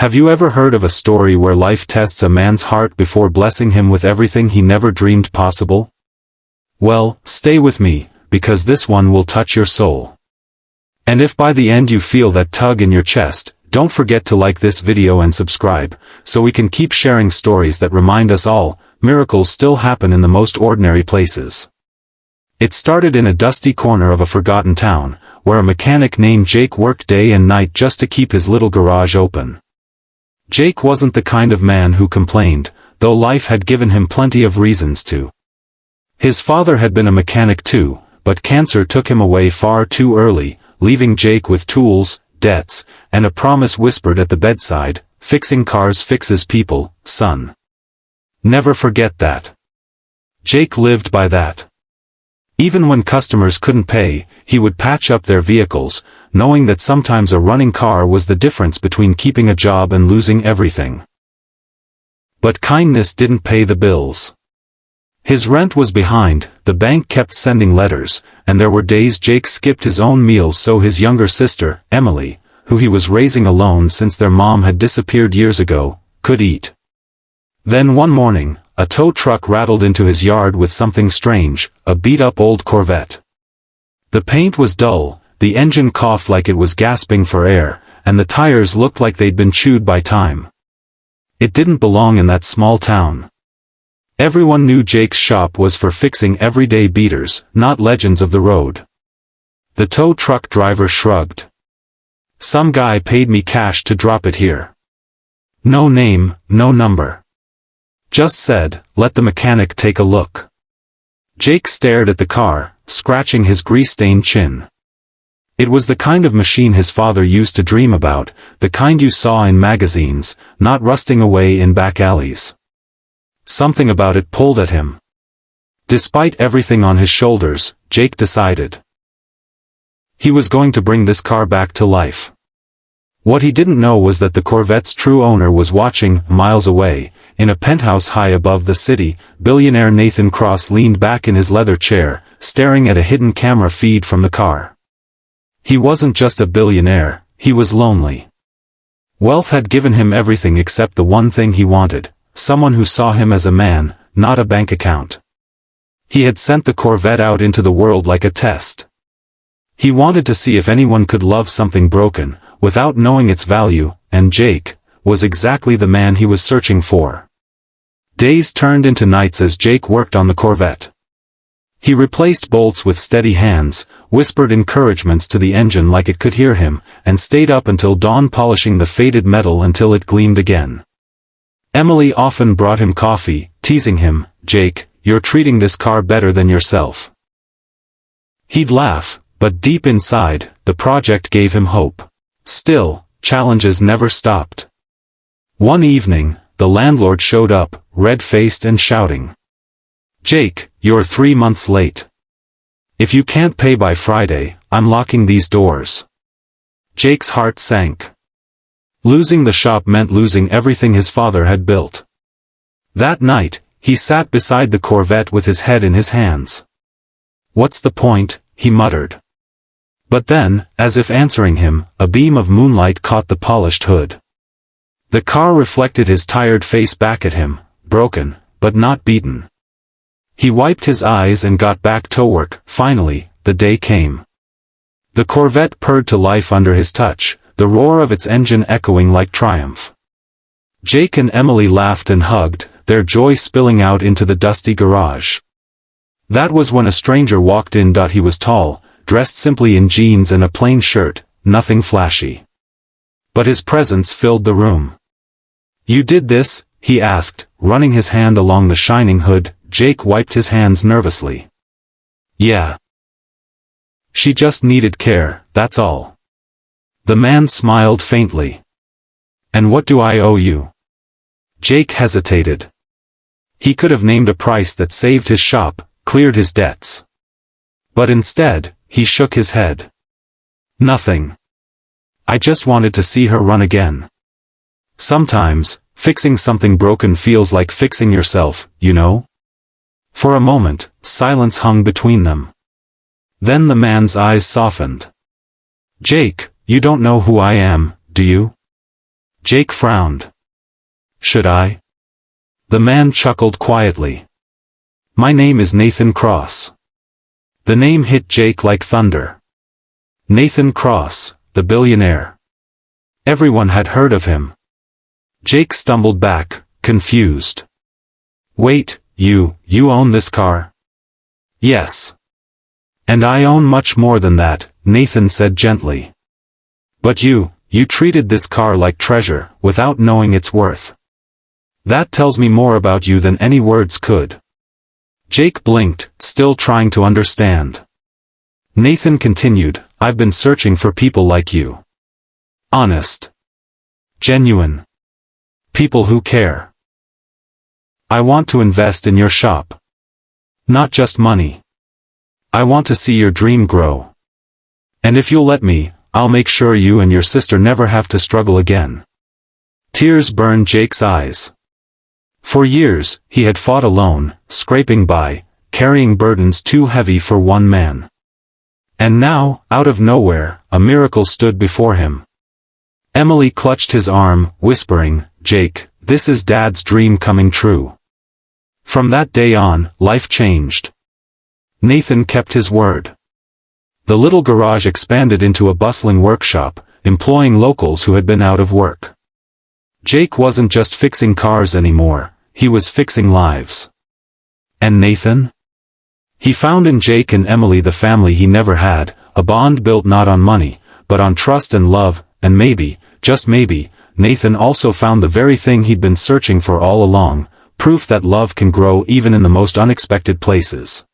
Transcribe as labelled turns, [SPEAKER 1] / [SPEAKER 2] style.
[SPEAKER 1] Have you ever heard of a story where life tests a man's heart before blessing him with everything he never dreamed possible? Well, stay with me, because this one will touch your soul. And if by the end you feel that tug in your chest, don't forget to like this video and subscribe, so we can keep sharing stories that remind us all, miracles still happen in the most ordinary places. It started in a dusty corner of a forgotten town, where a mechanic named Jake worked day and night just to keep his little garage open. Jake wasn't the kind of man who complained, though life had given him plenty of reasons to. His father had been a mechanic too, but cancer took him away far too early, leaving Jake with tools, debts, and a promise whispered at the bedside, "Fixing cars fixes people, son. Never forget that." Jake lived by that. Even when customers couldn't pay, he would patch up their vehicles, knowing that sometimes a running car was the difference between keeping a job and losing everything. But kindness didn't pay the bills. His rent was behind, the bank kept sending letters, and there were days Jake skipped his own meals so his younger sister, Emily, who he was raising alone since their mom had disappeared years ago, could eat. Then one morning, a tow truck rattled into his yard with something strange, a beat-up old Corvette. The paint was dull, the engine coughed like it was gasping for air, and the tires looked like they'd been chewed by time. It didn't belong in that small town. Everyone knew Jake's shop was for fixing everyday beaters, not legends of the road. The tow truck driver shrugged. "Some guy paid me cash to drop it here. No name, no number. Just said, let the mechanic take a look." Jake stared at the car, scratching his grease-stained chin. It was the kind of machine his father used to dream about, the kind you saw in magazines, not rusting away in back alleys. Something about it pulled at him. Despite everything on his shoulders, Jake decided he was going to bring this car back to life. What he didn't know was that the Corvette's true owner was watching, miles away. In a penthouse high above the city, billionaire Nathan Cross leaned back in his leather chair, staring at a hidden camera feed from the car. He wasn't just a billionaire, he was lonely. Wealth had given him everything except the one thing he wanted, someone who saw him as a man, not a bank account. He had sent the Corvette out into the world like a test. He wanted to see if anyone could love something broken, without knowing its value, and Jake was exactly the man he was searching for. Days turned into nights as Jake worked on the Corvette. He replaced bolts with steady hands, whispered encouragements to the engine like it could hear him, and stayed up until dawn polishing the faded metal until it gleamed again. Emily often brought him coffee, teasing him, "Jake, you're treating this car better than yourself." He'd laugh, but deep inside, the project gave him hope. Still, challenges never stopped. One evening, the landlord showed up, red-faced and shouting, "Jake, you're 3 months late. If you can't pay by Friday, I'm locking these doors." Jake's heart sank. Losing the shop meant losing everything his father had built. That night, he sat beside the Corvette with his head in his hands. "What's the point?" he muttered. But then, as if answering him, a beam of moonlight caught the polished hood. The car reflected his tired face back at him, broken, but not beaten. He wiped his eyes and got back to work. Finally, the day came. The Corvette purred to life under his touch, the roar of its engine echoing like triumph. Jake and Emily laughed and hugged, their joy spilling out into the dusty garage. That was when a stranger walked in. He was tall, dressed simply in jeans and a plain shirt, nothing flashy. But his presence filled the room. "You did this?" he asked, running his hand along the shining hood. Jake wiped his hands nervously. "Yeah. She just needed care, that's all." The man smiled faintly. "And what do I owe you?" Jake hesitated. He could have named a price that saved his shop, cleared his debts. But instead, he shook his head. "Nothing. I just wanted to see her run again. Sometimes, fixing something broken feels like fixing yourself, you know?" For a moment, silence hung between them. Then the man's eyes softened. "Jake, you don't know who I am, do you?" Jake frowned. Should I? The man chuckled quietly. My name is Nathan Cross. The name hit Jake like thunder. Nathan Cross, the billionaire. Everyone had heard of him. Jake stumbled back, confused. Wait, you own this car? Yes. And I own much more than that, Nathan said gently. But you treated this car like treasure, without knowing its worth. That tells me more about you than any words could. Jake blinked, still trying to understand. Nathan continued, I've been searching for people like you. Honest. Genuine. People who care. I want to invest in your shop. Not just money. I want to see your dream grow. And if you'll let me, I'll make sure you and your sister never have to struggle again. Tears burned Jake's eyes. For years, he had fought alone, scraping by, carrying burdens too heavy for one man. And now, out of nowhere, a miracle stood before him. Emily clutched his arm, whispering, Jake, this is Dad's dream coming true. From that day on, life changed. Nathan kept his word. The little garage expanded into a bustling workshop, employing locals who had been out of work. Jake wasn't just fixing cars anymore, he was fixing lives. And Nathan? He found in Jake and Emily the family he never had, a bond built not on money, but on trust and love, and maybe, just maybe, Nathan also found the very thing he'd been searching for all along, proof that love can grow even in the most unexpected places.